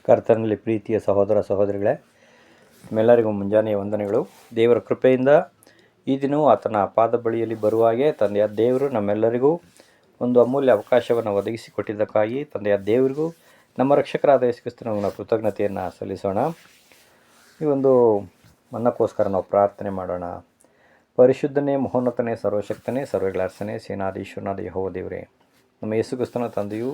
ಕರ್ತನಲ್ಲಿ ಪ್ರೀತಿಯ ಸಹೋದರ ಸಹೋದರಿಗಳೇ, ನಿಮ್ಮೆಲ್ಲರಿಗೂ ಮುಂಜಾನೆಯ ವಂದನೆಗಳು. ದೇವರ ಕೃಪೆಯಿಂದ ಈ ದಿನವೂ ಆತನ ಪಾದ ಬಳಿಯಲ್ಲಿ ಬರುವಾಗೆ ತಂದೆಯ ದೇವರು ನಮ್ಮೆಲ್ಲರಿಗೂ ಒಂದು ಅಮೂಲ್ಯ ಅವಕಾಶವನ್ನು ಒದಗಿಸಿಕೊಟ್ಟಿದ್ದಕ್ಕಾಗಿ ತಂದೆಯ ದೇವರಿಗೂ ನಮ್ಮ ರಕ್ಷಕರಾದ ಯೇಸು ಕ್ರಿಸ್ತನ ಕೃತಜ್ಞತೆಯನ್ನು ಸಲ್ಲಿಸೋಣ. ಈ ಒಂದು ಮನ್ನಕ್ಕೋಸ್ಕರ ನಾವು ಪ್ರಾರ್ಥನೆ ಮಾಡೋಣ. ಪರಿಶುದ್ಧನೇ, ಮಹೋನ್ನತನೇ, ಸರ್ವಶಕ್ತನೇ, ಸರ್ವಗಳ ಅರಸನೇ, ಸೇನಾಧೀಶ್ವರನಾದ ಯೆಹೋವ ದೇವರೇ, ನಮ್ಮ ಯೇಸು ಕ್ರಿಸ್ತನ ತಂದೆಯು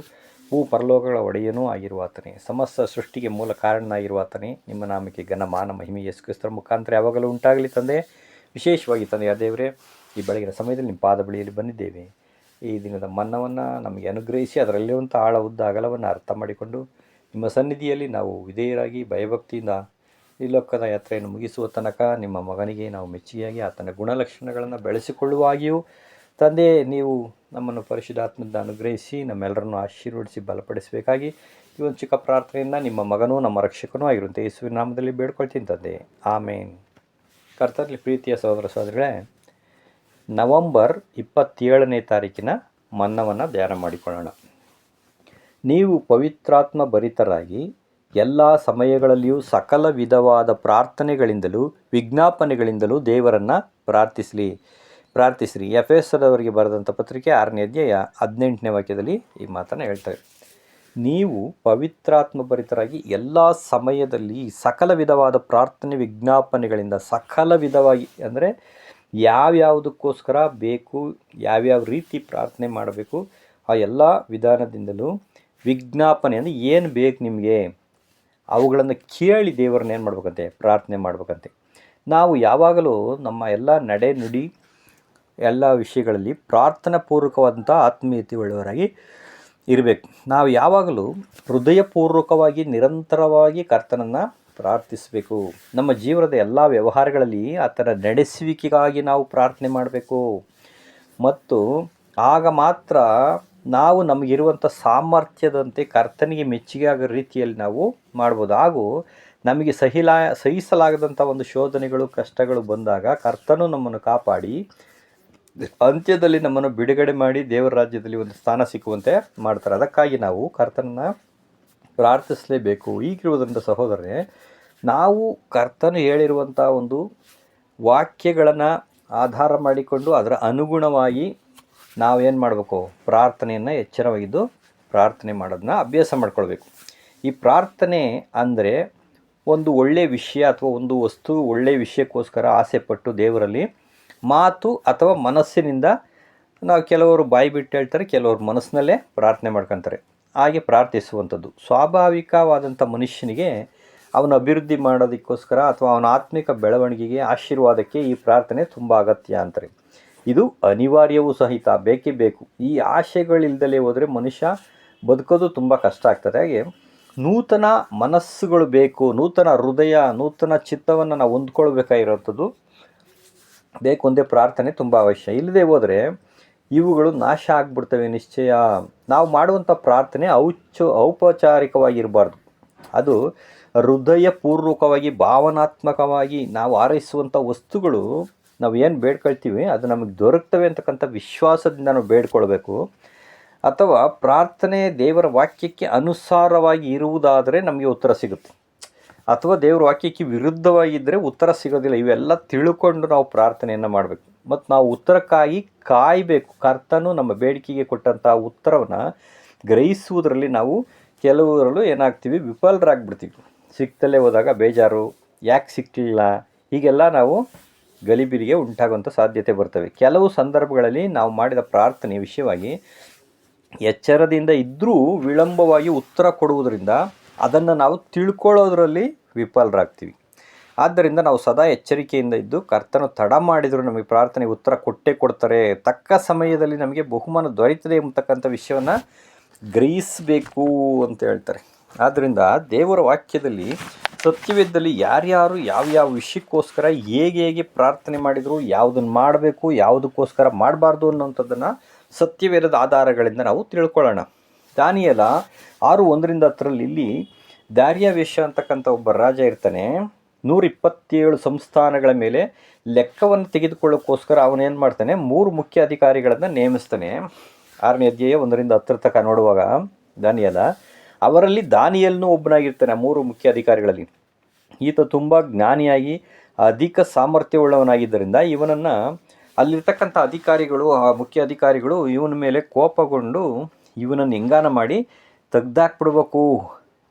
ಪರಲೋಕಗಳ ಒಡೆಯನೂ ಆಗಿರುವಾತನೇ, ಸಮಸ್ತ ಸೃಷ್ಟಿಗೆ ಮೂಲ ಕಾರಣನಾಗಿರುವಾತನೇ, ನಿಮ್ಮ ನಾಮಕ್ಕೆ ಘನಮಾನ ಮಹಿಮೆ ಯೇಸು ಕ್ರಿಸ್ತರ ಮುಖಾಂತರ ಯಾವಾಗಲೂ ಉಂಟಾಗಲಿ ತಂದೆ. ವಿಶೇಷವಾಗಿ ತಂದೆಯ ದೇವರೇ, ಈ ಬೆಳಗಿನ ಸಮಯದಲ್ಲಿ ನಿಮ್ಮ ಪಾದ ಬಳಿಯಲ್ಲಿ ಬಂದಿದ್ದೇವೆ. ಈ ದಿನದ ಮನ್ನವನ್ನು ನಮಗೆ ಅನುಗ್ರಹಿಸಿ ಅದರಲ್ಲಿರುವಂಥ ಆಳ ಉದ್ದ ಅಗಲವನ್ನು ಅರ್ಥ ಮಾಡಿಕೊಂಡು ನಿಮ್ಮ ಸನ್ನಿಧಿಯಲ್ಲಿ ನಾವು ವಿಧೇಯರಾಗಿ ಭಯಭಕ್ತಿಯಿಂದ ಈ ಲೋಕದ ಯಾತ್ರೆಯನ್ನು ಮುಗಿಸುವ ತನಕ ನಿಮ್ಮ ಮಗನಿಗೆ ನಾವು ಮೆಚ್ಚುಗೆಯಾಗಿ ಆತನ ಗುಣಲಕ್ಷಣಗಳನ್ನು ಬೆಳೆಸಿಕೊಳ್ಳುವಾಗಿಯೂ ತಂದೆ ನೀವು ನಮ್ಮನ್ನು ಪರಿಶುದ್ಧಾತ್ಮದಿಂದ ಅನುಗ್ರಹಿಸಿ ನಮ್ಮೆಲ್ಲರನ್ನು ಆಶೀರ್ವದಿಸಿ ಬಲಪಡಿಸಬೇಕಾಗಿ ಈ ಒಂದು ಚಿಕ್ಕ ಪ್ರಾರ್ಥನೆಯನ್ನು ನಿಮ್ಮ ಮಗನೂ ನಮ್ಮ ರಕ್ಷಕನೂ ಆಗಿರುವಂಥ ಯೇಸುವಿನ ನಾಮದಲ್ಲಿ ಬೇಡ್ಕೊಳ್ತೀನಿ ತಂದೆ, ಆಮೇನ್. ಕರ್ತನಲ್ಲಿ ಪ್ರೀತಿಯ ಸಹೋದರ ಸಹೋದರಿಗಳೇ, ನವಂಬರ್ 27ನೇ ತಾರೀಕಿನ ಮನ್ನವನ್ನು ಧ್ಯಾನ ಮಾಡಿಕೊಳ್ಳೋಣ. ನೀವು ಪವಿತ್ರಾತ್ಮ ಭರಿತರಾಗಿ ಎಲ್ಲ ಸಮಯಗಳಲ್ಲಿಯೂ ಸಕಲ ವಿಧವಾದ ಪ್ರಾರ್ಥನೆಗಳಿಂದಲೂ ವಿಜ್ಞಾಪನೆಗಳಿಂದಲೂ ದೇವರನ್ನು ಪ್ರಾರ್ಥಿಸಿರಿ. ಎಫೆಸದವರಿಗೆ ಬರೆದಂಥ ಪತ್ರಿಕೆ 6ನೇ ಅಧ್ಯಾಯ 18ನೇ ವಾಕ್ಯದಲ್ಲಿ ಈ ಮಾತನ್ನು ಹೇಳ್ತಾರೆ. ನೀವು ಪವಿತ್ರಾತ್ಮ ಭರಿತರಾಗಿ ಎಲ್ಲ ಸಮಯದಲ್ಲಿ ಸಕಲ ವಿಧವಾದ ಪ್ರಾರ್ಥನೆ ವಿಜ್ಞಾಪನೆಗಳಿಂದ, ಸಕಲ ವಿಧವಾಗಿ ಅಂದರೆ ಯಾವ್ಯಾವುದಕ್ಕೋಸ್ಕರ ಬೇಕು, ಯಾವ್ಯಾವ ರೀತಿ ಪ್ರಾರ್ಥನೆ ಮಾಡಬೇಕು ಆ ಎಲ್ಲ ವಿಧಾನದಿಂದಲೂ ವಿಜ್ಞಾಪನೆ ಅಂದರೆ ಏನು ಬೇಕು ನಿಮಗೆ ಅವುಗಳನ್ನು ಕೇಳಿ ದೇವರನ್ನ ಏನು ಮಾಡ್ಬೇಕಂತೆ, ಪ್ರಾರ್ಥನೆ ಮಾಡ್ಬೇಕಂತೆ. ನಾವು ಯಾವಾಗಲೂ ನಮ್ಮ ಎಲ್ಲ ನಡೆ ನುಡಿ ಎಲ್ಲ ವಿಷಯಗಳಲ್ಲಿ ಪ್ರಾರ್ಥನಾ ಪೂರ್ವಕವಾದಂಥ ಆತ್ಮೀಯತೆ ಉಳ್ಳವರಾಗಿ ಇರಬೇಕು. ನಾವು ಯಾವಾಗಲೂ ಹೃದಯಪೂರ್ವಕವಾಗಿ ನಿರಂತರವಾಗಿ ಕರ್ತನನ್ನು ಪ್ರಾರ್ಥಿಸಬೇಕು. ನಮ್ಮ ಜೀವನದ ಎಲ್ಲ ವ್ಯವಹಾರಗಳಲ್ಲಿ ಆತನ ನಡೆಸುವಿಕೆಗಾಗಿ ನಾವು ಪ್ರಾರ್ಥನೆ ಮಾಡಬೇಕು. ಮತ್ತು ಆಗ ಮಾತ್ರ ನಾವು ನಮಗಿರುವಂಥ ಸಾಮರ್ಥ್ಯದಂತೆ ಕರ್ತನಿಗೆ ಮೆಚ್ಚುಗೆ ಆಗೋ ರೀತಿಯಲ್ಲಿ ನಾವು ಮಾಡ್ಬೋದು. ಹಾಗೂ ನಮಗೆ ಸಹಿಸಲಾಗದಂಥ ಒಂದು ಶೋಧನೆಗಳು ಕಷ್ಟಗಳು ಬಂದಾಗ ಕರ್ತನು ನಮ್ಮನ್ನು ಕಾಪಾಡಿ ಅಂತ್ಯದಲ್ಲಿ ನಮ್ಮನ್ನು ಬಿಡುಗಡೆ ಮಾಡಿ ದೇವರ ರಾಜ್ಯದಲ್ಲಿ ಒಂದು ಸ್ಥಾನ ಸಿಕ್ಕುವಂತೆ ಮಾಡ್ತಾರೆ. ಅದಕ್ಕಾಗಿ ನಾವು ಕರ್ತನನ್ನು ಪ್ರಾರ್ಥಿಸಲೇಬೇಕು. ಈಗಿರುವುದರಿಂದ ಸಹೋದರರೇ, ನಾವು ಕರ್ತನು ಹೇಳಿರುವಂಥ ಒಂದು ವಾಕ್ಯಗಳನ್ನು ಆಧಾರ ಮಾಡಿಕೊಂಡು ಅದರ ಅನುಗುಣವಾಗಿ ನಾವೇನು ಮಾಡಬೇಕು, ಪ್ರಾರ್ಥನೆಯನ್ನು ಎಚ್ಚರವಾಗಿದ್ದು ಪ್ರಾರ್ಥನೆ ಮಾಡೋದನ್ನ ಅಭ್ಯಾಸ ಮಾಡ್ಕೊಳ್ಬೇಕು. ಈ ಪ್ರಾರ್ಥನೆ ಅಂದರೆ ಒಂದು ಒಳ್ಳೆಯ ವಿಷಯ ಅಥವಾ ಒಂದು ವಸ್ತು ಒಳ್ಳೆಯ ವಿಷಯಕ್ಕೋಸ್ಕರ ಆಸೆಪಟ್ಟು ದೇವರಲ್ಲಿ ಮಾತು ಅಥವಾ ಮನಸ್ಸಿನಿಂದ ನಾವು ಕೆಲವರು ಬಾಯಿ ಬಿಟ್ಟು ಹೇಳ್ತಾರೆ, ಕೆಲವರು ಮನಸ್ಸಿನಲ್ಲೇ ಪ್ರಾರ್ಥನೆ ಮಾಡ್ಕೊತಾರೆ. ಹಾಗೆ ಪ್ರಾರ್ಥಿಸುವಂಥದ್ದು ಸ್ವಾಭಾವಿಕವಾದಂಥ ಮನುಷ್ಯನಿಗೆ ಅವನ ಅಭಿವೃದ್ಧಿ ಮಾಡೋದಕ್ಕೋಸ್ಕರ ಅಥವಾ ಅವನ ಆತ್ಮಿಕ ಬೆಳವಣಿಗೆಗೆ ಆಶೀರ್ವಾದಕ್ಕೆ ಈ ಪ್ರಾರ್ಥನೆ ತುಂಬ ಅಗತ್ಯ ಅಂತಾರೆ. ಇದು ಅನಿವಾರ್ಯವೂ ಸಹಿತ, ಬೇಕೇ ಬೇಕು. ಈ ಆಶೆಗಳಿಲ್ದಲೇ ಹೋದರೆ ಮನುಷ್ಯ ಬದುಕೋದು ತುಂಬ ಕಷ್ಟ ಆಗ್ತದೆ. ಹಾಗೆ ನೂತನ ಮನಸ್ಸುಗಳು ಬೇಕು, ನೂತನ ಹೃದಯ, ನೂತನ ಚಿತ್ತವನ್ನು ನಾವು ಹೊಂದ್ಕೊಳ್ಬೇಕಾಗಿರೋಂಥದ್ದು ಬೇಕು. ಒಂದೇ ಪ್ರಾರ್ಥನೆ ತುಂಬ ಅವಶ್ಯ. ಇಲ್ಲದೆ ಹೋದರೆ ಇವುಗಳು ನಾಶ ಆಗಿಬಿಡ್ತವೆ ನಿಶ್ಚಯ. ನಾವು ಮಾಡುವಂಥ ಪ್ರಾರ್ಥನೆ ಔಪಚಾರಿಕವಾಗಿರಬಾರ್ದು. ಅದು ಹೃದಯಪೂರ್ವಕವಾಗಿ ಭಾವನಾತ್ಮಕವಾಗಿ ನಾವು ಆರೈಸುವಂಥ ವಸ್ತುಗಳು ನಾವು ಏನು ಬೇಡ್ಕೊಳ್ತೀವಿ ಅದು ನಮಗೆ ದೊರಕ್ತವೆ ಅಂತಕ್ಕಂಥ ವಿಶ್ವಾಸದಿಂದ ನಾವು ಬೇಡ್ಕೊಳ್ಬೇಕು. ಅಥವಾ ಪ್ರಾರ್ಥನೆ ದೇವರ ವಾಕ್ಯಕ್ಕೆ ಅನುಸಾರವಾಗಿ ಇರುವುದಾದರೆ ನಮಗೆ ಉತ್ತರ ಸಿಗುತ್ತೆ, ಅಥವಾ ದೇವರ ವಾಕ್ಯಕ್ಕೆ ವಿರುದ್ಧವಾಗಿದ್ದರೆ ಉತ್ತರ ಸಿಗೋದಿಲ್ಲ. ಇವೆಲ್ಲ ತಿಳ್ಕೊಂಡು ನಾವು ಪ್ರಾರ್ಥನೆಯನ್ನು ಮಾಡಬೇಕು. ಮತ್ತು ನಾವು ಉತ್ತರಕ್ಕಾಗಿ ಕಾಯಬೇಕು. ಕರ್ತನು ನಮ್ಮ ಬೇಡಿಕೆಗೆ ಕೊಟ್ಟಂಥ ಉತ್ತರವನ್ನು ಗ್ರಹಿಸುವುದರಲ್ಲಿ ನಾವು ಕೆಲವರಲ್ಲೂ ಏನಾಗ್ತೀವಿ, ವಿಫಲರಾಗ್ಬಿಡ್ತೀವಿ. ಸಿಗ್ತಲೇ ಹೋದಾಗ ಬೇಜಾರು, ಯಾಕೆ ಸಿಕ್ಕಲಿಲ್ಲ, ಹೀಗೆಲ್ಲ ನಾವು ಗಲಿಬಿಲಿಗೆ ಉಂಟಾಗುವಂಥ ಸಾಧ್ಯತೆ ಬರ್ತವೆ. ಕೆಲವು ಸಂದರ್ಭಗಳಲ್ಲಿ ನಾವು ಮಾಡಿದ ಪ್ರಾರ್ಥನೆ ವಿಷಯವಾಗಿ ಎಚ್ಚರದಿಂದ ಇದ್ದರೂ ವಿಳಂಬವಾಗಿ ಉತ್ತರ ಕೊಡುವುದರಿಂದ ಅದನ್ನು ನಾವು ತಿಳ್ಕೊಳ್ಳೋದ್ರಲ್ಲಿ ವಿಫಲರಾಗ್ತೀವಿ. ಆದ್ದರಿಂದ ನಾವು ಸದಾ ಎಚ್ಚರಿಕೆಯಿಂದ ಇದ್ದು ಕರ್ತನು ತಡ ಮಾಡಿದರೂ ನಮಗೆ ಪ್ರಾರ್ಥನೆಗೆ ಉತ್ತರ ಕೊಟ್ಟೇ ಕೊಡ್ತಾರೆ, ತಕ್ಕ ಸಮಯದಲ್ಲಿ ನಮಗೆ ಬಹುಮಾನ ದೊರೆಯುತ್ತದೆ ಎಂಬತಕ್ಕಂಥ ವಿಷಯವನ್ನು ಗ್ರಹಿಸಬೇಕು ಅಂತ ಹೇಳ್ತಾರೆ. ಆದ್ದರಿಂದ ದೇವರ ವಾಕ್ಯದಲ್ಲಿ ಸತ್ಯವೇದದಲ್ಲಿ ಯಾರ್ಯಾರು ಯಾವ್ಯಾವ ವಿಷಯಕ್ಕೋಸ್ಕರ ಹೇಗೆ ಪ್ರಾರ್ಥನೆ ಮಾಡಿದರು, ಯಾವುದನ್ನು ಮಾಡಬೇಕು, ಯಾವುದಕ್ಕೋಸ್ಕರ ಮಾಡಬಾರ್ದು ಅನ್ನೋಂಥದ್ದನ್ನು ಸತ್ಯವೇದದ ಆಧಾರಗಳಿಂದ ನಾವು ತಿಳ್ಕೊಳ್ಳೋಣ. ದಾನಿಯೇಲ 6:1-10 ಇಲ್ಲಿ ದಾರ್ಯಾವೇಶ ಅಂತಕ್ಕಂಥ ಒಬ್ಬ ರಾಜ ಇರ್ತಾನೆ. 127 ಸಂಸ್ಥಾನಗಳ ಮೇಲೆ ಲೆಕ್ಕವನ್ನು ತೆಗೆದುಕೊಳ್ಳೋಕ್ಕೋಸ್ಕರ ಅವನೇನು ಮಾಡ್ತಾನೆ, 3 ಮುಖ್ಯ ಅಧಿಕಾರಿಗಳನ್ನು ನೇಮಿಸ್ತಾನೆ. 6ನೇ ಅಧ್ಯಾಯ 1-10 ತನಕ ನೋಡುವಾಗ ದಾನಿಯೇಲ ಅವರಲ್ಲಿ ದಾನಿಯೇಲನು ಒಬ್ಬನಾಗಿರ್ತಾನೆ, 3 ಮುಖ್ಯ ಅಧಿಕಾರಿಗಳಲ್ಲಿ. ಈತ ತುಂಬ ಜ್ಞಾನಿಯಾಗಿ ಅಧಿಕ ಸಾಮರ್ಥ್ಯವುಳ್ಳವನಾಗಿದ್ದರಿಂದ ಇವನನ್ನು ಅಲ್ಲಿರ್ತಕ್ಕಂಥ ಅಧಿಕಾರಿಗಳು, ಆ ಮುಖ್ಯ ಅಧಿಕಾರಿಗಳು ಇವನ ಮೇಲೆ ಕೋಪಗೊಂಡು ಇವನನ್ನು ಹೆಂಗಾನ ಮಾಡಿ ತೆಗ್ದಾಕ್ಬಿಡ್ಬೇಕು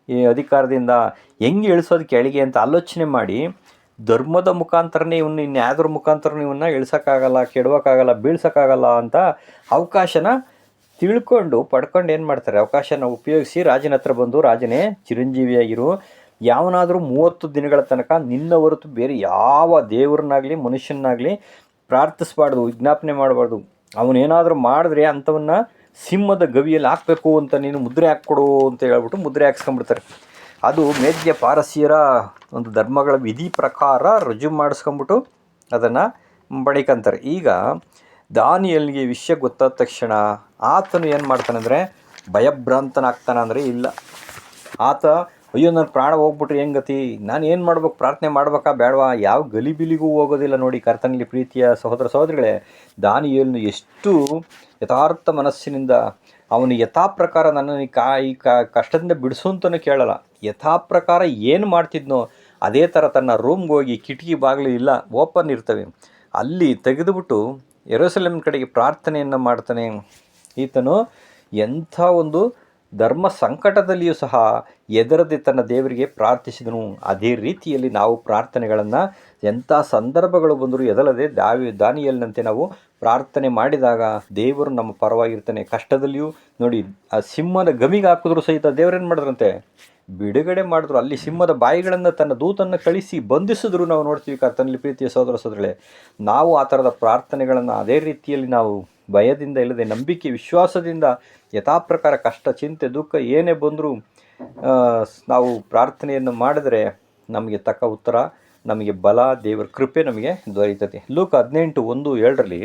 ಈ ಅಧಿಕಾರದಿಂದ, ಹೆಂಗೆ ಇಳಿಸೋದು ಕೆಳಗೆ ಅಂತ ಆಲೋಚನೆ ಮಾಡಿ ಧರ್ಮದ ಮುಖಾಂತರನೇ ಇವನ್ನ ಇನ್ಯಾವ್ದ್ರ ಮುಖಾಂತರ ಇವನ್ನ ಇಳಿಸೋಕ್ಕಾಗಲ್ಲ, ಕೆಡವೋಕ್ಕಾಗಲ್ಲ, ಬೀಳ್ಸೋಕ್ಕಾಗಲ್ಲ ಅಂತ ಅವಕಾಶನ ಪಡ್ಕೊಂಡು ಏನು ಮಾಡ್ತಾರೆ, ಅವಕಾಶನ ಉಪಯೋಗಿಸಿ ರಾಜನ ಹತ್ರ ಬಂದು, ರಾಜನೇ ಚಿರಂಜೀವಿಯಾಗಿರು, ಯಾವನಾದರೂ 30 ದಿನಗಳ ತನಕ ನಿನ್ನ ಹೊರತು ಬೇರೆ ಯಾವ ದೇವ್ರನ್ನಾಗಲಿ ಮನುಷ್ಯನಾಗಲಿ ಪ್ರಾರ್ಥಿಸಬಾರ್ದು, ವಿಜ್ಞಾಪನೆ ಮಾಡಬಾರ್ದು. ಅವನೇನಾದರೂ ಮಾಡಿದ್ರೆ ಅಂಥವನ್ನ ಸಿಂಹದ ಗವಿಯಲ್ಲಿ ಹಾಕಬೇಕು ಅಂತ ನೀನು ಮುದ್ರೆ ಹಾಕ್ಕೊಡು ಅಂತ ಹೇಳ್ಬಿಟ್ಟು ಮುದ್ರೆ ಹಾಕ್ಸ್ಕೊಂಡ್ಬಿಡ್ತಾರೆ. ಅದು ಮೇದ್ಯ ಪಾರಸಿಯರ ಒಂದು ಧರ್ಮಗಳ ವಿಧಿ ಪ್ರಕಾರ ರುಜು ಮಾಡಿಸ್ಕೊಂಬಿಟ್ಟು ಅದನ್ನು ಬಡಿಕಂತಾರೆ. ಈಗ ದಾನಿಯೇಲನಿಗೆ ವಿಷಯ ಗೊತ್ತಾದ ತಕ್ಷಣ ಆತನು ಏನು ಮಾಡ್ತಾನಂದರೆ ಭಯಭ್ರಾಂತನಾಗ್ತಾನೆ. ಅಂದರೆ ಇಲ್ಲ, ಆತ ಅಯ್ಯೋ ನನ್ನ ಪ್ರಾಣ ಹೋಗ್ಬಿಟ್ರೆ ಹೆಂಗೆ ಗತಿ, ನಾನು ಏನು ಮಾಡ್ಬೇಕು, ಪ್ರಾರ್ಥನೆ ಮಾಡ್ಬೇಕಾ ಬೇಡವಾ, ಯಾವ ಗಲಿಬಿಲಿಗೂ ಹೋಗೋದಿಲ್ಲ. ನೋಡಿ ಕರ್ತನಲ್ಲಿ ಪ್ರೀತಿಯ ಸಹೋದರ ಸಹೋದರಿಗಳೇ, ದಾನಿಯೇಲನು ಎಷ್ಟು ಯಥಾರ್ಥ ಮನಸ್ಸಿನಿಂದ ಅವನು ಯಥಾ ಪ್ರಕಾರ ನನ್ನನ್ನು ಈ ಕಷ್ಟದಿಂದ ಬಿಡಿಸು ಅಂತಲೂ ಕೇಳಲ್ಲ, ಯಥಾ ಪ್ರಕಾರ ಏನು ಮಾಡ್ತಿದ್ನೋ ಅದೇ ಥರ ತನ್ನ ರೂಮ್ಗೆ ಹೋಗಿ ಕಿಟಕಿ ಬಾಗಿಲು ಇಲ್ಲ ಓಪನ್ ಇರ್ತವೆ, ಅಲ್ಲಿ ತೆಗೆದುಬಿಟ್ಟು ಯೆರೂಸಲೇಮಿನ ಕಡೆಗೆ ಪ್ರಾರ್ಥನೆಯನ್ನು ಮಾಡ್ತಾನೆ. ಈತನು ಎಂಥ ಒಂದು ಧರ್ಮ ಸಂಕಟದಲ್ಲಿಯೂ ಸಹ ಎದರದೆ ತನ್ನ ದೇವರಿಗೆ ಪ್ರಾರ್ಥಿಸಿದನು. ಅದೇ ರೀತಿಯಲ್ಲಿ ನಾವು ಪ್ರಾರ್ಥನೆಗಳನ್ನು ಎಂಥ ಸಂದರ್ಭಗಳು ಬಂದರೂ ಎದಲದೆ ದಾನಿಯೇಲನಂತೆ ನಾವು ಪ್ರಾರ್ಥನೆ ಮಾಡಿದಾಗ ದೇವರು ನಮ್ಮ ಪರವಾಗಿರ್ತಾನೆ. ಕಷ್ಟದಲ್ಲಿಯೂ ನೋಡಿ, ಆ ಸಿಂಹದ ಗಮಿಗೆ ಹಾಕಿದ್ರು ಸಹಿತ ದೇವರೇನು ಮಾಡಿದ್ರಂತೆ, ಬಿಡುಗಡೆ ಮಾಡಿದ್ರು. ಅಲ್ಲಿ ಸಿಂಹದ ಬಾಯಿಗಳನ್ನು ತನ್ನ ದೂತನ್ನು ಕಳಿಸಿ ಬಂಧಿಸಿದ್ರು. ನಾವು ನೋಡ್ತೀವಿ ಕರ್ತನಲ್ಲಿ ಪ್ರೀತಿಯ ಸಹೋದರ ಸಹೋದರಿಗಳೇ, ನಾವು ಆ ಥರದ ಪ್ರಾರ್ಥನೆಗಳನ್ನು ಅದೇ ರೀತಿಯಲ್ಲಿ ನಾವು ಭಯದಿಂದ ಇಲ್ಲದೆ ನಂಬಿಕೆ ವಿಶ್ವಾಸದಿಂದ ಯಥಾಪ್ರಕಾರ ಕಷ್ಟ ಚಿಂತೆ ದುಃಖ ಏನೇ ಬಂದರೂ ನಾವು ಪ್ರಾರ್ಥನೆಯನ್ನು ಮಾಡಿದರೆ ನಮಗೆ ತಕ್ಕ ಉತ್ತರ, ನಮಗೆ ಬಲ, ದೇವರ ಕೃಪೆ ನಮಗೆ ದೊರೆಯುತ್ತದೆ. ಲೂಕ 18:1-7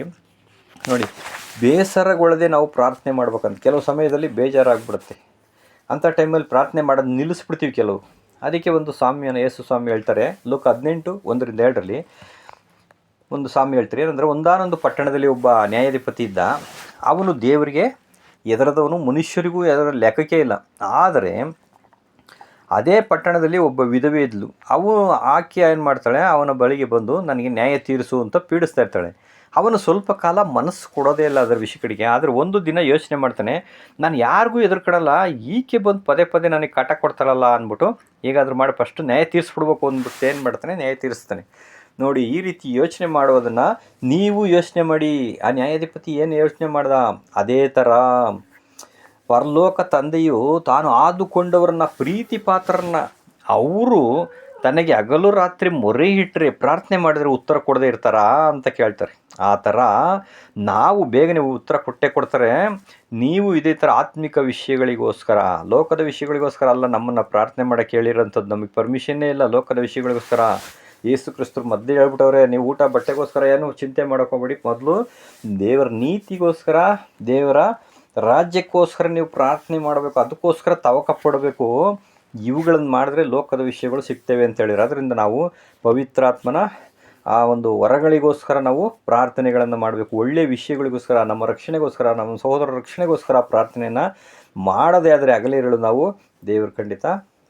ನೋಡಿ, ಬೇಸರಗೊಳ್ಳದೆ ನಾವು ಪ್ರಾರ್ಥನೆ ಮಾಡ್ಬೇಕಂತ. ಕೆಲವು ಸಮಯದಲ್ಲಿ ಬೇಜಾರಾಗ್ಬಿಡುತ್ತೆ, ಅಂಥ ಟೈಮಲ್ಲಿ ಪ್ರಾರ್ಥನೆ ಮಾಡೋದು ನಿಲ್ಲಿಸ್ಬಿಡ್ತೀವಿ ಕೆಲವು. ಅದಕ್ಕೆ ಒಂದು ಸಾಮ್ಯನ ಯೇಸು ಸ್ವಾಮಿ ಹೇಳ್ತಾರೆ, ಲೂಕ 18:1-7 ಒಂದು ಸಾಮ್ಯ ಹೇಳ್ತಾರೆ. ಏನಂದರೆ, ಒಂದಾನೊಂದು ಪಟ್ಟಣದಲ್ಲಿ ಒಬ್ಬ ನ್ಯಾಯಾಧಿಪತಿ ಇದ್ದ. ಅವನು ದೇವರಿಗೆ ಎದರದವನು, ಮನುಷ್ಯರಿಗೂ ಎದರ ಲೆಕ್ಕಕ್ಕೆ ಇಲ್ಲ. ಆದರೆ ಅದೇ ಪಟ್ಟಣದಲ್ಲಿ ಒಬ್ಬ ವಿಧವೆ ಇದ್ಲು. ಆಕೆ ಏನು ಮಾಡ್ತಾಳೆ, ಅವನ ಬಳಿಗೆ ಬಂದು ನನಗೆ ನ್ಯಾಯ ತೀರಿಸು ಅಂತ ಪೀಡಿಸ್ತಾ ಇರ್ತಾಳೆ. ಅವನು ಸ್ವಲ್ಪ ಕಾಲ ಮನಸ್ಸು ಕೊಡೋದೇ ಇಲ್ಲ ಅದರ ವಿಷಯ ಕಡೆಗೆ. ಆದರೆ ಒಂದು ದಿನ ಯೋಚನೆ ಮಾಡ್ತಾನೆ, ನಾನು ಯಾರಿಗೂ ಎದುರ್ಕೊಡಲ್ಲ, ಈಕೆ ಬಂದು ಪದೇ ಪದೇ ನನಗೆ ಕಾಟ ಕೊಡ್ತಾಳಲ್ಲ ಅಂದ್ಬಿಟ್ಟು ಹೇಗಾದರೂ ಮಾಡಿ ಫಸ್ಟು ನ್ಯಾಯ ತೀರಿಸ್ಬಿಡ್ಬೇಕು ಅಂದ್ಬಿಟ್ಟು ಏನು ಮಾಡ್ತಾನೆ, ನ್ಯಾಯ ತೀರಿಸ್ತಾನೆ. ನೋಡಿ, ಈ ರೀತಿ ಯೋಚನೆ ಮಾಡೋದನ್ನು ನೀವು ಯೋಚನೆ ಮಾಡಿ. ಆ ನ್ಯಾಯಾಧಿಪತಿ ಏನು ಯೋಚನೆ ಮಾಡ್ದ, ಅದೇ ಥರ ಪರಲೋಕ ತಂದೆಯು ತಾನು ಆದುಕೊಂಡವ್ರನ್ನ, ಪ್ರೀತಿ ಪಾತ್ರರನ್ನ, ಅವರು ತನಗೆ ಹಗಲು ರಾತ್ರಿ ಮೊರೆ ಇಟ್ಟರೆ ಪ್ರಾರ್ಥನೆ ಮಾಡಿದರೆ ಉತ್ತರ ಕೊಡದೇ ಇರ್ತಾರಾ ಅಂತ ಕೇಳ್ತಾರೆ. ಆ ಥರ ನಾವು ಬೇಗನೆ ಉತ್ತರ ಕೊಡ್ತಾರೆ. ನೀವು ಇದೇ ಥರ ಆತ್ಮಿಕ ವಿಷಯಗಳಿಗೋಸ್ಕರ, ಲೋಕದ ವಿಷಯಗಳಿಗೋಸ್ಕರ ಅಲ್ಲ ನಮ್ಮನ್ನು ಪ್ರಾರ್ಥನೆ ಮಾಡೋಕ್ಕೆ ಹೇಳಿರೋಂಥದ್ದು. ನಮಗೆ ಪರ್ಮಿಷನ್ನೇ ಇಲ್ಲ ಲೋಕದ ವಿಷಯಗಳಿಗೋಸ್ಕರ. ಯೇಸು ಕ್ರಿಸ್ತರು ಮಧ್ಯೆ ಹೇಳ್ಬಿಟ್ಟವ್ರೆ, ನೀವು ಊಟ ಬಟ್ಟೆಗೋಸ್ಕರ ಏನು ಚಿಂತೆ ಮಾಡೋಕ್ಕೋಗ್ಬೇಡಿ, ಮೊದಲು ದೇವರ ನೀತಿಗೋಸ್ಕರ, ದೇವರ ರಾಜ್ಯಕ್ಕೋಸ್ಕರ ನೀವು ಪ್ರಾರ್ಥನೆ ಮಾಡಬೇಕು, ಅದಕ್ಕೋಸ್ಕರ ತವಕ ಪಡಬೇಕು. ಇವುಗಳನ್ನು ಮಾಡಿದ್ರೆ ಲೋಕದ ವಿಷಯಗಳು ಸಿಗ್ತೇವೆ ಅಂತ ಹೇಳಿದ್ರು. ಅದರಿಂದ ನಾವು ಪವಿತ್ರಾತ್ಮನ ಆ ಒಂದು ವರಗಳಿಗೋಸ್ಕರ ನಾವು ಪ್ರಾರ್ಥನೆಗಳನ್ನು ಮಾಡಬೇಕು. ಒಳ್ಳೆಯ ವಿಷಯಗಳಿಗೋಸ್ಕರ, ನಮ್ಮ ರಕ್ಷಣೆಗೋಸ್ಕರ, ನಮ್ಮ ಸಹೋದರರ ರಕ್ಷಣೆಗೋಸ್ಕರ ಪ್ರಾರ್ಥನೆಯನ್ನು ಮಾಡದೇ ಆದರೆ ಅಗಲೇ ಇರಲು ನಾವು ದೇವರು ಖಂಡಿತ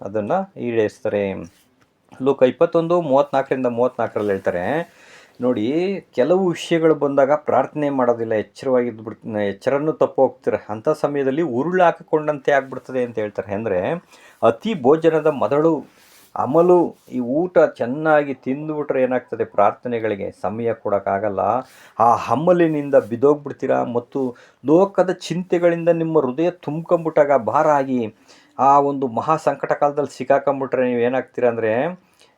ಅದನ್ನು ಈಡೇರಿಸ್ತಾರೆ. ಲೂಕ 21:34 ಹೇಳ್ತಾರೆ ನೋಡಿ, ಕೆಲವು ವಿಷಯಗಳು ಬಂದಾಗ ಪ್ರಾರ್ಥನೆ ಮಾಡೋದಿಲ್ಲ, ಎಚ್ಚರನ್ನು ತಪ್ಪು ಹೋಗ್ತಾರೆ. ಅಂಥ ಸಮಯದಲ್ಲಿ ಉರುಳು ಹಾಕಿಕೊಂಡಂತೆ ಆಗ್ಬಿಡ್ತದೆ ಅಂತ ಹೇಳ್ತಾರೆ. ಅಂದರೆ ಅತಿ ಭೋಜನದ ಮೊದಲು ಅಮಲು, ಈ ಊಟ ಚೆನ್ನಾಗಿ ತಿಂದುಬಿಟ್ರೆ ಏನಾಗ್ತದೆ, ಪ್ರಾರ್ಥನೆಗಳಿಗೆ ಸಮಯ ಕೊಡೋಕ್ಕಾಗಲ್ಲ. ಆ ಹಮ್ಮಲಿನಿಂದ ಬಿದ್ದೋಗ್ಬಿಡ್ತೀರಾ. ಮತ್ತು ಲೋಕದ ಚಿಂತೆಗಳಿಂದ ನಿಮ್ಮ ಹೃದಯ ತುಂಬ್ಕೊಂಬಿಟ್ಟಾಗ ಭಾರ ಆಗಿ ಆ ಒಂದು ಮಹಾ ಸಂಕಟ ಕಾಲದಲ್ಲಿ ಸಿಕ್ಕಾಕೊಂಬಿಟ್ರೆ ನೀವು ಏನಾಗ್ತೀರಾ ಅಂದರೆ,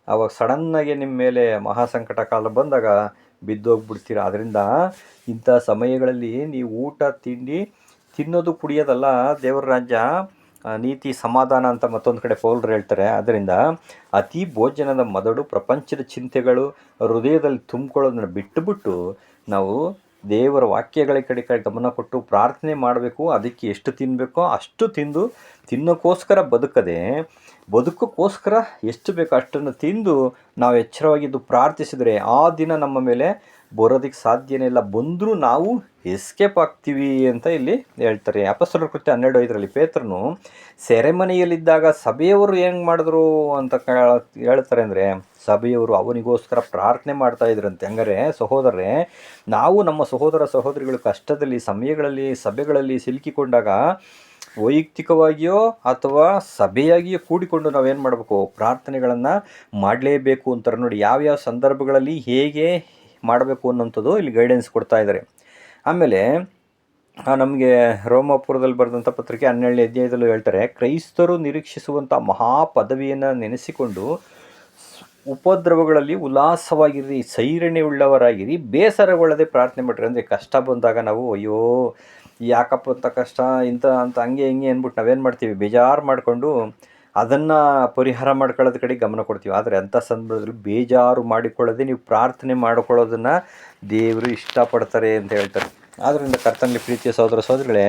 ಅವಾಗ ಸಡನ್ನಾಗಿ ನಿಮ್ಮ ಮೇಲೆ ಮಹಾ ಸಂಕಟ ಕಾಲ ಬಂದಾಗ ಬಿದ್ದೋಗ್ಬಿಡ್ತೀರ. ಆದ್ದರಿಂದ ಇಂಥ ಸಮಯಗಳಲ್ಲಿ ನೀವು ಊಟ ತಿಂಡಿ ತಿನ್ನೋದು ಕುಡಿಯೋದಲ್ಲ ದೇವರ ರಾಜ್ಯ, ನೀತಿ ಸಮಾಧಾನ ಅಂತ ಮತ್ತೊಂದು ಕಡೆ ಪೌಲರು ಹೇಳ್ತಾರೆ. ಆದ್ದರಿಂದ ಅತಿ ಭೋಜನದ ಮೊದಲು ಪ್ರಪಂಚದ ಚಿಂತೆಗಳು ಹೃದಯದಲ್ಲಿ ತುಂಬಿಕೊಳ್ಳೋದನ್ನು ಬಿಟ್ಟುಬಿಟ್ಟು ನಾವು ದೇವರ ವಾಕ್ಯಗಳ ಕಡೆ ಗಮನ ಕೊಟ್ಟು ಪ್ರಾರ್ಥನೆ ಮಾಡಬೇಕು. ಅದಕ್ಕೆ ಎಷ್ಟು ತಿನ್ನಬೇಕೋ ಅಷ್ಟು ತಿಂದು, ತಿನ್ನೋಕ್ಕೋಸ್ಕರ ಬದುಕದೆ ಬದುಕೋಕ್ಕೋಸ್ಕರ ಎಷ್ಟು ಬೇಕೋ ಅಷ್ಟನ್ನು ತಿಂದು ನಾವು ಎಚ್ಚರವಾಗಿದ್ದು ಪ್ರಾರ್ಥಿಸಿದರೆ ಆ ದಿನ ನಮ್ಮ ಮೇಲೆ ಬರೋದಕ್ಕೆ ಸಾಧ್ಯನೇ ಇಲ್ಲ, ಬಂದರೂ ನಾವು ಎಸ್ಕೇಪ್ ಆಗ್ತೀವಿ ಅಂತ ಇಲ್ಲಿ ಹೇಳ್ತಾರೆ. ಅಪೊಸ್ತಲರ ಕೃತ್ಯ 12:5 ಪೇತ್ರನು ಸೆರೆಮನೆಯಲ್ಲಿದ್ದಾಗ ಸಭೆಯವರು ಹೆಂಗೆ ಮಾಡಿದ್ರು ಅಂತ ಹೇಳ್ತಾರೆ ಅಂದರೆ, ಸಭೆಯವರು ಅವನಿಗೋಸ್ಕರ ಪ್ರಾರ್ಥನೆ ಮಾಡ್ತಾ ಇದ್ರಂತೆ. ಹಂಗಾರೆ ಸಹೋದರರೇ, ನಾವು ನಮ್ಮ ಸಹೋದರ ಸಹೋದರಿಗಳು ಕಷ್ಟದಲ್ಲಿ ಸಮಯಗಳಲ್ಲಿ ಸಭೆಗಳಲ್ಲಿ ಸಿಲುಕಿಕೊಂಡಾಗ ವೈಯಕ್ತಿಕವಾಗಿಯೋ ಅಥವಾ ಸಭೆಯಾಗಿಯೋ ಕೂಡಿಕೊಂಡು ನಾವೇನು ಮಾಡಬೇಕು, ಪ್ರಾರ್ಥನೆಗಳನ್ನು ಮಾಡಲೇಬೇಕು ಅಂತಾರೆ. ನೋಡಿ, ಯಾವ್ಯಾವ ಸಂದರ್ಭಗಳಲ್ಲಿ ಹೇಗೆ ಮಾಡಬೇಕು ಅನ್ನೋಂಥದ್ದು ಇಲ್ಲಿ ಗೈಡೆನ್ಸ್ ಕೊಡ್ತಾ ಇದ್ದಾರೆ. ಆಮೇಲೆ ನಮಗೆ ರೋಮಾಪುರದಲ್ಲಿ ಬರೆದಂಥ ಪತ್ರಿಕೆ 12ನೇ ಹೇಳ್ತಾರೆ, ಕ್ರೈಸ್ತರು ನಿರೀಕ್ಷಿಸುವಂಥ ಮಹಾ ಪದವಿಯನ್ನು ನೆನೆಸಿಕೊಂಡು ಉಪದ್ರವಗಳಲ್ಲಿ ಉಲ್ಲಾಸವಾಗಿರಿ, ಸೈರಣೆ ಉಳ್ಳವರಾಗಿರಿ, ಬೇಸರಗೊಳ್ಳದೆ ಪ್ರಾರ್ಥನೆ ಮಾಡಿರಿ. ಅಂದರೆ ಕಷ್ಟ ಬಂದಾಗ ನಾವು ಅಯ್ಯೋ ಯಾಕಪ್ಪ ಅಂತ ಕಷ್ಟ ಇಂಥ ಅಂತ ಹಂಗೆ ಹಿಂಗೆ ಅಂದ್ಬಿಟ್ಟು ನಾವೇನು ಮಾಡ್ತೀವಿ, ಬೇಜಾರು ಮಾಡಿಕೊಂಡು ಅದನ್ನು ಪರಿಹಾರ ಮಾಡ್ಕೊಳ್ಳೋದ ಕಡೆ ಗಮನ ಕೊಡ್ತೀವಿ. ಆದರೆ ಅಂಥ ಸಂದರ್ಭದಲ್ಲಿ ಬೇಜಾರು ಮಾಡಿಕೊಳ್ಳದೆ ನೀವು ಪ್ರಾರ್ಥನೆ ಮಾಡಿಕೊಳ್ಳೋದನ್ನು ದೇವರು ಇಷ್ಟಪಡ್ತಾರೆ ಅಂತ ಹೇಳ್ತಾರೆ. ಆದ್ದರಿಂದ ಕರ್ತನಲ್ಲಿ ಪ್ರೀತಿಯ ಸಹೋದರ ಸಹೋದರಿಗಳೇ,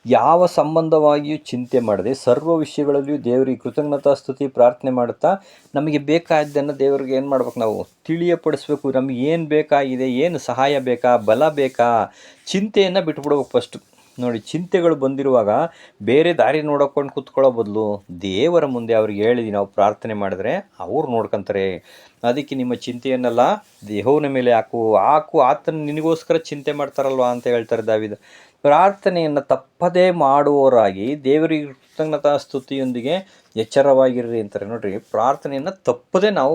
ಯಾವ ಸಂಬಂಧವಾಗಿಯೂ ಚಿಂತೆ ಮಾಡದೆ ಸರ್ವ ವಿಷಯಗಳಲ್ಲಿಯೂ ದೇವರಿಗೆ ಕೃತಜ್ಞತಾ ಸ್ತುತಿ ಪ್ರಾರ್ಥನೆ ಮಾಡುತ್ತಾ ನಮಗೆ ಬೇಕಾದ್ದನ್ನು ದೇವರಿಗೆ ಏನು ಮಾಡ್ಬೇಕು, ನಾವು ತಿಳಿಯಪಡಿಸ್ಬೇಕು. ನಮಗೆ ಏನು ಬೇಕಾಗಿದೆ, ಏನು ಸಹಾಯ ಬೇಕಾ, ಬಲ ಬೇಕಾ, ಚಿಂತೆಯನ್ನು ಬಿಟ್ಬಿಡ್ಬೇಕು ಫಸ್ಟು. ನೋಡಿ, ಚಿಂತೆಗಳು ಬಂದಿರುವಾಗ ಬೇರೆ ದಾರಿ ನೋಡೋಕೊಂಡು ಕೂತ್ಕೊಳ್ಳೋ ಬದಲು ದೇವರ ಮುಂದೆ ಅವ್ರಿಗೆ ಹೇಳಿದ್ವಿ ನಾವು ಪ್ರಾರ್ಥನೆ ಮಾಡಿದ್ರೆ ಅವ್ರು ನೋಡ್ಕೊತಾರೆ. ಅದಕ್ಕೆ ನಿಮ್ಮ ಚಿಂತೆಯನ್ನೆಲ್ಲ ದೇವನ ಮೇಲೆ ಹಾಕು ಆತನ ನಿನಗೋಸ್ಕರ ಚಿಂತೆ ಮಾಡ್ತಾರಲ್ವ ಅಂತ ಹೇಳ್ತಾರೆ ದಾವೀದ. ಪ್ರಾರ್ಥನೆಯನ್ನು ತಪ್ಪದೇ ಮಾಡುವವರಾಗಿ ದೇವರಿಗೆ ಕೃತಜ್ಞತಾ ಸ್ತುತಿಯೊಂದಿಗೆ ಎಚ್ಚರವಾಗಿರ್ರಿ ಅಂತಾರೆ. ನೋಡಿರಿ, ಪ್ರಾರ್ಥನೆಯನ್ನು ತಪ್ಪದೇ ನಾವು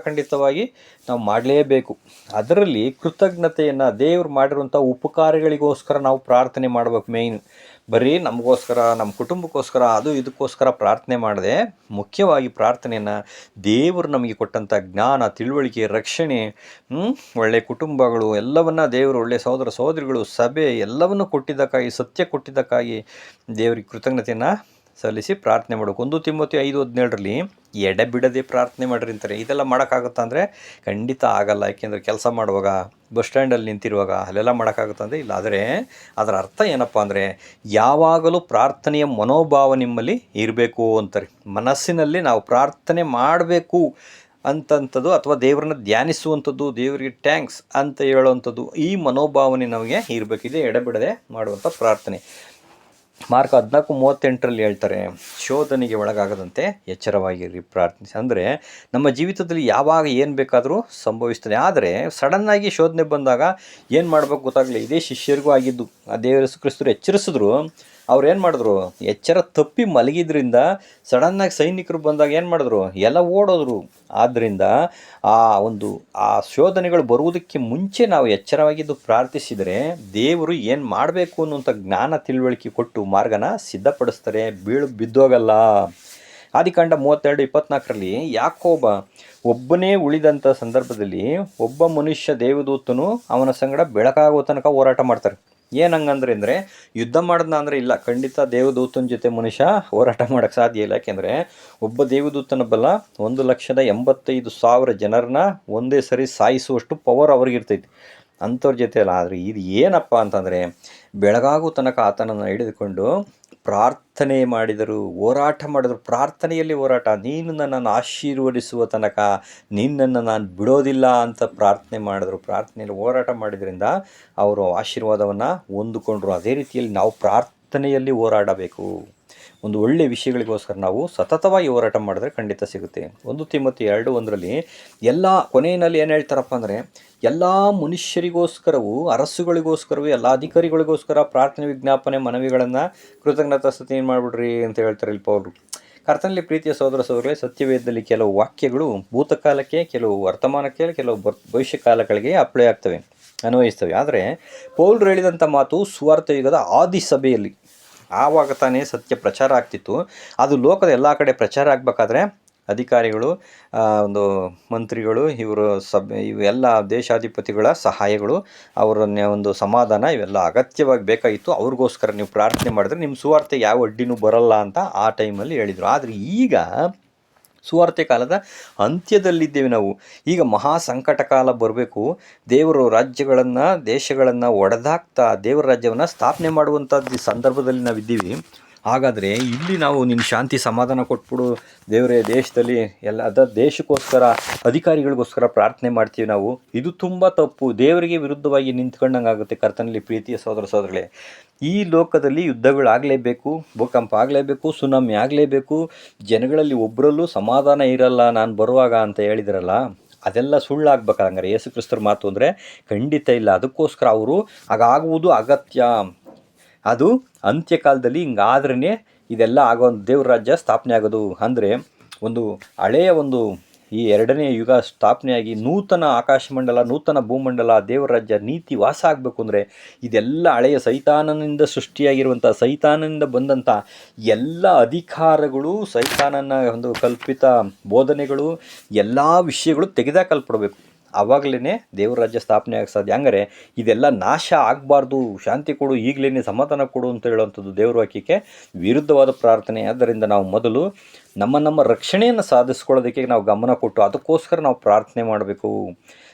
ಖಂಡಿತವಾಗಿ ನಾವು ಮಾಡಲೇಬೇಕು. ಅದರಲ್ಲಿ ಕೃತಜ್ಞತೆಯನ್ನು ದೇವರು ಮಾಡಿರುವಂಥ ಉಪಕಾರಗಳಿಗೋಸ್ಕರ ನಾವು ಪ್ರಾರ್ಥನೆ ಮಾಡಬೇಕು. ಮೇಯ್ನ್ ಬರೀ ನಮಗೋಸ್ಕರ, ನಮ್ಮ ಕುಟುಂಬಕ್ಕೋಸ್ಕರ, ಅದು ಇದಕ್ಕೋಸ್ಕರ ಪ್ರಾರ್ಥನೆ ಮಾಡದೆ ಮುಖ್ಯವಾಗಿ ಪ್ರಾರ್ಥನೆಯನ್ನು ದೇವರು ನಮಗೆ ಕೊಟ್ಟಂಥ ಜ್ಞಾನ, ತಿಳುವಳಿಕೆ, ರಕ್ಷಣೆ, ಒಳ್ಳೆಯ ಕುಟುಂಬಗಳು ಎಲ್ಲವನ್ನ ದೇವರು, ಒಳ್ಳೆಯ ಸಹೋದರ ಸಹೋದರಿಗಳು, ಸಭೆ ಎಲ್ಲವನ್ನು ಕೊಟ್ಟಿದ್ದಕ್ಕಾಗಿ, ಸತ್ಯ ಕೊಟ್ಟಿದ್ದಕ್ಕಾಗಿ ದೇವರಿಗೆ ಕೃತಜ್ಞತೆಯನ್ನು ಸಲ್ಲಿಸಿ ಪ್ರಾರ್ಥನೆ ಮಾಡಬೇಕು. 1 ತಿಮೋಥಿ 5:17 ಎಡೆಬಿಡದೆ ಪ್ರಾರ್ಥನೆ ಮಾಡಿರಿ ಅಂತಾರೆ. ಇದೆಲ್ಲ ಮಾಡೋಕ್ಕಾಗುತ್ತಾ ಅಂದರೆ ಖಂಡಿತ ಆಗಲ್ಲ. ಯಾಕೆಂದರೆ ಕೆಲಸ ಮಾಡುವಾಗ, ಬಸ್ ಸ್ಟ್ಯಾಂಡಲ್ಲಿ ನಿಂತಿರುವಾಗ ಅಲ್ಲೆಲ್ಲ ಮಾಡೋಕ್ಕಾಗುತ್ತಂದರೆ ಇಲ್ಲ. ಆದರೆ ಅದರ ಅರ್ಥ ಏನಪ್ಪ ಅಂದರೆ, ಯಾವಾಗಲೂ ಪ್ರಾರ್ಥನೆಯ ಮನೋಭಾವ ನಿಮ್ಮಲ್ಲಿ ಇರಬೇಕು ಅಂತಾರೆ. ಮನಸ್ಸಿನಲ್ಲಿ ನಾವು ಪ್ರಾರ್ಥನೆ ಮಾಡಬೇಕು ಅಂತಂಥದ್ದು, ಅಥವಾ ದೇವರನ್ನ ಧ್ಯಾನಿಸುವಂಥದ್ದು, ದೇವರಿಗೆ ಟ್ಯಾಂಕ್ಸ್ ಅಂತ ಹೇಳುವಂಥದ್ದು, ಈ ಮನೋಭಾವನೆ ನಮಗೆ ಇರಬೇಕಿದೆ. ಎಡೆಬಿಡದೆ ಮಾಡುವಂಥ ಪ್ರಾರ್ಥನೆ. ಮಾರ್ಕ 14:38 ಹೇಳ್ತಾರೆ, ಶೋಧನೆಗೆ ಒಳಗಾಗದಂತೆ ಎಚ್ಚರವಾಗಿರಿ, ಪ್ರಾರ್ಥಿಸಿ. ಅಂದರೆ ನಮ್ಮ ಜೀವಿತದಲ್ಲಿ ಯಾವಾಗ ಏನು ಬೇಕಾದರೂ ಸಂಭವಿಸ್ತದೆ. ಆದರೆ ಸಡನ್ನಾಗಿ ಶೋಧನೆ ಬಂದಾಗ ಏನು ಮಾಡಬೇಕು ಗೊತ್ತಾಗಲಿ. ಇದೇ ಶಿಷ್ಯರಿಗೂ ಆಗಿದ್ದು. ಆ ದೇವರ ಯೇಸು ಕ್ರಿಸ್ತರು ಎಚ್ಚರಿಸಿದ್ರು, ಅವ್ರು ಏನು ಮಾಡಿದ್ರು, ಎಚ್ಚರ ತಪ್ಪಿ ಮಲಗಿದ್ರಿಂದ ಸಡನ್ನಾಗಿ ಸೈನಿಕರು ಬಂದಾಗ ಏನು ಮಾಡಿದ್ರು, ಎಲ್ಲ ಓಡೋದ್ರು. ಆದ್ದರಿಂದ ಆ ಶೋಧನೆಗಳು ಬರುವುದಕ್ಕೆ ಮುಂಚೆ ನಾವು ಎಚ್ಚರವಾಗಿದ್ದು ಪ್ರಾರ್ಥಿಸಿದರೆ ದೇವರು ಏನು ಮಾಡಬೇಕು ಅನ್ನುವಂಥ ಜ್ಞಾನ ತಿಳುವಳಿಕೆ ಕೊಟ್ಟು ಮಾರ್ಗನ ಸಿದ್ಧಪಡಿಸ್ತಾರೆ. ಬಿದ್ದೋಗಲ್ಲ. ಆದಿಕಾಂಡ 32:24 ಯಾಕೋಬ ಒಬ್ಬನೇ ಉಳಿದಂಥ ಸಂದರ್ಭದಲ್ಲಿ ಒಬ್ಬ ಮನುಷ್ಯ ದೇವದೂತನು ಅವನ ಸಂಗಡ ಬೆಳಕಾಗುವ ತನಕ ಹೋರಾಟ ಮಾಡ್ತಾರೆ. ಏನಂಗಂದ್ರೆ ಯುದ್ಧ ಮಾಡಿದ್ನ ಅಂದರೆ ಇಲ್ಲ, ಖಂಡಿತ ದೇವದೂತನ ಜೊತೆ ಮನುಷ್ಯ ಹೋರಾಟ ಮಾಡೋಕ್ಕೆ ಸಾಧ್ಯ ಇಲ್ಲ. ಯಾಕೆಂದರೆ ಒಬ್ಬ ದೇವದೂತನ ಬಲ 1,85,000 ಜನರನ್ನ ಒಂದೇ ಸರಿ ಸಾಯಿಸುವಷ್ಟು ಪವರ್ ಅವ್ರಿಗಿರ್ತೈತಿ. ಅಂಥವ್ರ ಜೊತೆ ಅಲ್ಲ. ಆದರೆ ಇದು ಏನಪ್ಪ ಅಂತಂದರೆ, ಬೆಳಗಾಗೋ ತನಕ ಆತನನ್ನು ಹಿಡಿದುಕೊಂಡು ಪ್ರಾರ್ಥನೆ ಮಾಡಿದರು, ಹೋರಾಟ ಮಾಡಿದರು. ಪ್ರಾರ್ಥನೆಯಲ್ಲಿ ಹೋರಾಟ. ನೀನು ನನ್ನನ್ನು ಆಶೀರ್ವದಿಸುವ ತನಕ ನಿನ್ನನ್ನು ನಾನು ಬಿಡೋದಿಲ್ಲ ಅಂತ ಪ್ರಾರ್ಥನೆ ಮಾಡಿದ್ರು. ಪ್ರಾರ್ಥನೆಯಲ್ಲಿ ಹೋರಾಟ ಮಾಡಿದ್ರಿಂದ ಅವರು ಆಶೀರ್ವಾದವನ್ನು ಹೊಂದಿಕೊಂಡ್ರು. ಅದೇ ರೀತಿಯಲ್ಲಿ ನಾವು ಪ್ರಾರ್ಥನೆಯಲ್ಲಿ ಹೋರಾಡಬೇಕು. ಒಂದು ಒಳ್ಳೆಯ ವಿಷಯಗಳಿಗೋಸ್ಕರ ನಾವು ಸತತವಾಗಿ ಹೋರಾಟ ಮಾಡಿದ್ರೆ ಖಂಡಿತ ಸಿಗುತ್ತೆ. 1 ತಿಮೋಥಿ 2:1 ಎಲ್ಲ ಕೊನೆಯಲ್ಲಿ ಏನು ಹೇಳ್ತಾರಪ್ಪ ಅಂದರೆ, ಎಲ್ಲ ಮನುಷ್ಯರಿಗೋಸ್ಕರವೂ, ಅರಸುಗಳಿಗೋಸ್ಕರವೂ, ಎಲ್ಲ ಅಧಿಕಾರಿಗಳಿಗೋಸ್ಕರ ಪ್ರಾರ್ಥನೆ, ವಿಜ್ಞಾಪನೆ, ಮನವಿಗಳನ್ನು ಕೃತಜ್ಞತಾ ಸ್ತುತಿ ಮಾಡಿಬಿಡ್ರಿ ಅಂತ ಹೇಳ್ತಾರೆ ಇಲ್ಲಿ ಪೌಲರು. ಕರ್ತನಲ್ಲಿ ಪ್ರೀತಿಯ ಸಹೋದರ ಸಹೋದರರೇ, ಸತ್ಯವೇದದಲ್ಲಿ ಕೆಲವು ವಾಕ್ಯಗಳು ಭೂತಕಾಲಕ್ಕೆ, ಕೆಲವು ವರ್ತಮಾನಕ್ಕೆ, ಕೆಲವು ಭವಿಷ್ಯ ಕಾಲಗಳಿಗೆ ಅಪ್ಲೈ ಆಗ್ತವೆ, ಅನ್ವಯಿಸ್ತವೆ. ಆದರೆ ಪೌಲರು ಹೇಳಿದಂಥ ಮಾತು ಸುವಾರ್ಥ ಯುಗದ ಆದಿ ಸಭೆಯಲ್ಲಿ ಆವಾಗ ತಾನೇ ಸತ್ಯ ಪ್ರಚಾರ ಆಗ್ತಿತ್ತು. ಅದು ಲೋಕದ ಎಲ್ಲ ಕಡೆ ಪ್ರಚಾರ ಆಗಬೇಕಾದ್ರೆ ಅಧಿಕಾರಿಗಳು, ಒಂದು ಮಂತ್ರಿಗಳು, ಇವೆಲ್ಲ ದೇಶಾಧಿಪತಿಗಳ ಸಹಾಯಗಳು, ಅವರನ್ನೇ ಒಂದು ಸಮಾಧಾನ, ಇವೆಲ್ಲ ಅಗತ್ಯವಾಗಿ ಬೇಕಾಗಿತ್ತು. ಅವ್ರಿಗೋಸ್ಕರ ನೀವು ಪ್ರಾರ್ಥನೆ ಮಾಡಿದ್ರೆ ನಿಮ್ಮ ಸುವಾರ್ತೆ ಯಾವ ಅಡ್ಡಿನೂ ಬರಲ್ಲ ಅಂತ ಆ ಟೈಮಲ್ಲಿ ಹೇಳಿದರು. ಆದರೆ ಈಗ ಸುವಾರ್ತೆ ಕಾಲದ ಅಂತ್ಯದಲ್ಲಿದ್ದೇವೆ ನಾವು. ಈಗ ಮಹಾ ಸಂಕಟ ಕಾಲ ಬರಬೇಕು. ದೇವರು ರಾಜ್ಯಗಳನ್ನು, ದೇಶಗಳನ್ನು ಒಡೆದಾಕ್ತಾ ದೇವರ ರಾಜ್ಯವನ್ನು ಸ್ಥಾಪನೆ ಮಾಡುವಂಥದ್ದು ಸಂದರ್ಭದಲ್ಲಿ ನಾವಿದ್ದೀವಿ. ಹಾಗಾದರೆ ಇಲ್ಲಿ ನಾವು ನಿನ್ನ ಶಾಂತಿ ಸಮಾಧಾನ ಕೊಟ್ಬಿಡು ದೇವರೇ, ದೇಶದಲ್ಲಿ ಎಲ್ಲ ದೇಶಕ್ಕೋಸ್ಕರ ಅಧಿಕಾರಿಗಳಿಗೋಸ್ಕರ ಪ್ರಾರ್ಥನೆ ಮಾಡ್ತೀವಿ ನಾವು. ಇದು ತುಂಬ ತಪ್ಪು, ದೇವರಿಗೆ ವಿರುದ್ಧವಾಗಿ ನಿಂತ್ಕೊಂಡಂಗೆ ಆಗುತ್ತೆ. ಕರ್ತನಲ್ಲಿ ಪ್ರೀತಿಯ ಸೋದರಗಳೇ, ಈ ಲೋಕದಲ್ಲಿ ಯುದ್ಧಗಳಾಗಲೇಬೇಕು, ಭೂಕಂಪ ಆಗಲೇಬೇಕು, ಸುನಾಮಿ ಆಗಲೇಬೇಕು, ಜನಗಳಲ್ಲಿ ಒಬ್ಬರಲ್ಲೂ ಸಮಾಧಾನ ಇರಲ್ಲ ನಾನು ಬರುವಾಗ ಅಂತ ಹೇಳಿದ್ರಲ್ಲ, ಅದೆಲ್ಲ ಸುಳ್ಳಾಗಬೇಕಾಗಂಗಾರೆ ಯೇಸು ಕ್ರಿಸ್ತರ ಮಾತು ಅಂದರೆ ಖಂಡಿತ ಇಲ್ಲ. ಅದಕ್ಕೋಸ್ಕರ ಅವರು ಹಾಗಾಗುವುದು ಅಗತ್ಯ. ಅದು ಅಂತ್ಯಕಾಲದಲ್ಲಿ ಹಿಂಗಾದ್ರೇ ಇದೆಲ್ಲ ಆಗೋ ದೇವ್ರ ರಾಜ್ಯ ಸ್ಥಾಪನೆ ಆಗೋದು. ಅಂದರೆ ಒಂದು ಹಳೆಯ ಒಂದು ಈ ಎರಡನೇ ಯುಗ ಸ್ಥಾಪನೆಯಾಗಿ ನೂತನ ಆಕಾಶಮಂಡಲ, ನೂತನ ಭೂಮಂಡಲ, ದೇವರ ರಾಜ್ಯ ನೀತಿ ವಾಸ ಆಗಬೇಕು ಅಂದರೆ ಇದೆಲ್ಲ ಹಳೆಯ ಸೈತಾನನಿಂದ ಸೃಷ್ಟಿಯಾಗಿರುವಂಥ, ಸೈತಾನನಿಂದ ಬಂದಂಥ ಎಲ್ಲ ಅಧಿಕಾರಗಳು, ಸೈತಾನನ ಒಂದು ಕಲ್ಪಿತ ಬೋಧನೆಗಳು, ಎಲ್ಲ ವಿಷಯಗಳು ತೆಗೆದಾಕಲ್ಪಡಬೇಕು. ಆವಾಗಲೇ ದೇವ್ರ ರಾಜ್ಯ ಸ್ಥಾಪನೆ ಆಗ ಸಾಧ್ಯ. ಹಂಗಾರೆ ಇದೆಲ್ಲ ನಾಶ ಆಗಬಾರ್ದು, ಶಾಂತಿ ಕೊಡು, ಈಗಲೇ ಸಮಾಧಾನ ಕೊಡು ಅಂತ ಹೇಳುವಂಥದ್ದು ದೇವ್ರ ವಾಕ್ಯಕ್ಕೆ ವಿರುದ್ಧವಾದ ಪ್ರಾರ್ಥನೆ. ಆದ್ದರಿಂದ ನಾವು ಮೊದಲು ನಮ್ಮ ರಕ್ಷಣೆಯನ್ನು ಸಾಧಿಸ್ಕೊಳ್ಳೋದಕ್ಕೆ ನಾವು ಗಮನ ಕೊಟ್ಟು ಅದಕ್ಕೋಸ್ಕರ ನಾವು ಪ್ರಾರ್ಥನೆ ಮಾಡಬೇಕು.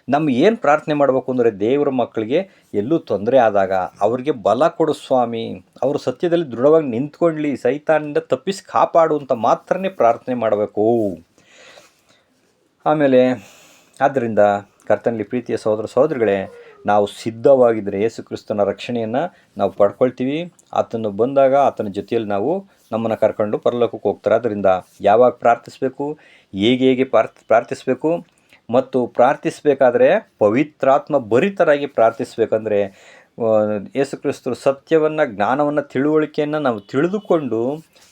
ನಮ್ಗೆ ಏನು ಪ್ರಾರ್ಥನೆ ಮಾಡಬೇಕು ಅಂದರೆ, ದೇವರ ಮಕ್ಕಳಿಗೆ ಎಲ್ಲೂ ತೊಂದರೆ ಆದಾಗ ಅವರಿಗೆ ಬಲ ಕೊಡು ಸ್ವಾಮಿ, ಅವರು ಸತ್ಯದಲ್ಲಿ ದೃಢವಾಗಿ ನಿಂತ್ಕೊಳ್ಳಿ, ಸೈತಾನಿಂದ ತಪ್ಪಿಸಿ ಕಾಪಾಡು ಅಂತ ಮಾತ್ರನೇ ಪ್ರಾರ್ಥನೆ ಮಾಡಬೇಕು. ಆಮೇಲೆ ಆದ್ದರಿಂದ ಕರ್ತನಲ್ಲಿ ಪ್ರೀತಿಯ ಸಹೋದರಗಳೇ, ನಾವು ಸಿದ್ಧವಾಗಿದ್ದರೆ ಯೇಸು ಕ್ರಿಸ್ತನ ರಕ್ಷಣೆಯನ್ನು ನಾವು ಪಡ್ಕೊಳ್ತೀವಿ. ಆತನು ಬಂದಾಗ ಆತನ ಜೊತೆಯಲ್ಲಿ ನಾವು ನಮ್ಮನ್ನು ಕರ್ಕೊಂಡು ಪರಲೋಕಕ್ಕೆ ಹೋಗ್ತಾರೆ. ಆದ್ದರಿಂದ ಯಾವಾಗ ಪ್ರಾರ್ಥಿಸಬೇಕು, ಹೇಗೆ ಪ್ರಾರ್ಥಿಸಬೇಕು ಮತ್ತು ಪ್ರಾರ್ಥಿಸಬೇಕಾದ್ರೆ ಪವಿತ್ರಾತ್ಮ ಭರಿತರಾಗಿ ಪ್ರಾರ್ಥಿಸಬೇಕಂದ್ರೆ ಯೇಸು ಕ್ರಿಸ್ತರು ಸತ್ಯವನ್ನು, ಜ್ಞಾನವನ್ನು, ತಿಳುವಳಿಕೆಯನ್ನು ನಾವು ತಿಳಿದುಕೊಂಡು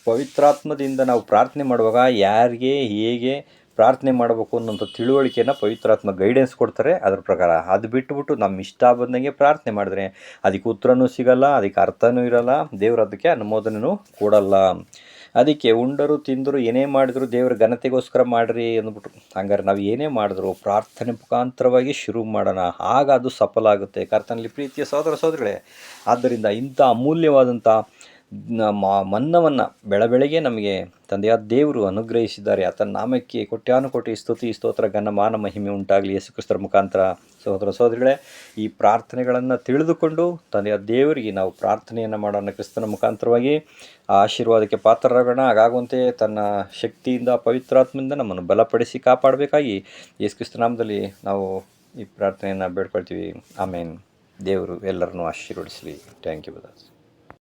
ಪವಿತ್ರಾತ್ಮದಿಂದ ನಾವು ಪ್ರಾರ್ಥನೆ ಮಾಡುವಾಗ ಯಾರಿಗೆ ಹೇಗೆ ಪ್ರಾರ್ಥನೆ ಮಾಡಬೇಕು ಅನ್ನೋಂಥ ತಿಳುವಳಿಕೆಯನ್ನು ಪವಿತ್ರಾತ್ಮ ಗೈಡೆನ್ಸ್ ಕೊಡ್ತಾರೆ. ಅದ್ರ ಪ್ರಕಾರ ಅದು ಬಿಟ್ಟುಬಿಟ್ಟು ನಮ್ಮ ಇಷ್ಟ ಬಂದಂಗೆ ಪ್ರಾರ್ಥನೆ ಮಾಡಿದ್ರೆ ಅದಕ್ಕೆ ಉತ್ತರನೂ ಸಿಗಲ್ಲ, ಅದಕ್ಕೆ ಅರ್ಥನೂ ಇರಲ್ಲ, ದೇವರು ಅದಕ್ಕೆ ಅನುಮೋದನೆಯೂ ಕೊಡಲ್ಲ. ಅದಕ್ಕೆ ಉಂಡರು ತಿಂದರು ಏನೇ ಮಾಡಿದ್ರು ದೇವರ ಘನತೆಗೋಸ್ಕರ ಮಾಡಿರಿ ಅಂದ್ಬಿಟ್ರು. ಹಂಗಾರೆ ನಾವು ಏನೇ ಮಾಡಿದ್ರು ಪ್ರಾರ್ಥನೆ ಮುಖಾಂತರವಾಗಿ ಶುರು ಮಾಡೋಣ, ಆಗ ಅದು ಸಫಲ ಆಗುತ್ತೆ. ಕರ್ತನಲ್ಲಿ ಪ್ರೀತಿಯ ಸಹೋದರಗಳೇ, ಆದ್ದರಿಂದ ಇಂಥ ಅಮೂಲ್ಯವಾದಂಥ ಮನ್ನವನ್ನು ಬೆಳಬೆಳಗ್ಗೆ ನಮಗೆ ತಂದೆಯಾದ ದೇವರು ಅನುಗ್ರಹಿಸಿದ್ದಾರೆ. ಆತನ ನಾಮಕ್ಕೆ ಕೋಟ್ಯಾನುಕೋಟಿ ಸ್ತುತಿ ಸ್ತೋತ್ರ ಘನ ಮಾನ ಮಹಿಮೆ ಉಂಟಾಗಲಿ ಯೇಸು ಕ್ರಿಸ್ತರ ಮುಖಾಂತರ. ಸಹೋದರಗಳೇ, ಈ ಪ್ರಾರ್ಥನೆಗಳನ್ನು ತಿಳಿದುಕೊಂಡು ತಂದೆಯಾದ ದೇವರಿಗೆ ನಾವು ಪ್ರಾರ್ಥನೆಯನ್ನು ಮಾಡೋಣ. ಕ್ರಿಸ್ತನ ಮುಖಾಂತರವಾಗಿ ಆ ಆಶೀರ್ವಾದಕ್ಕೆ ಪಾತ್ರರಾಗೋಣ. ಹಾಗಾಗುವಂತೆ ತನ್ನ ಶಕ್ತಿಯಿಂದ, ಪವಿತ್ರಾತ್ಮದಿಂದ ನಮ್ಮನ್ನು ಬಲಪಡಿಸಿ ಕಾಪಾಡಬೇಕಾಗಿ ಯೇಸು ಕ್ರಿಸ್ತ ನಾಮದಲ್ಲಿ ನಾವು ಈ ಪ್ರಾರ್ಥನೆಯನ್ನು ಬೇಡ್ಕೊಳ್ತೀವಿ. ಆಮೇನ್. ದೇವರು ಎಲ್ಲರನ್ನೂ ಆಶೀರ್ವದಿಸಲಿ. Thank you brothers.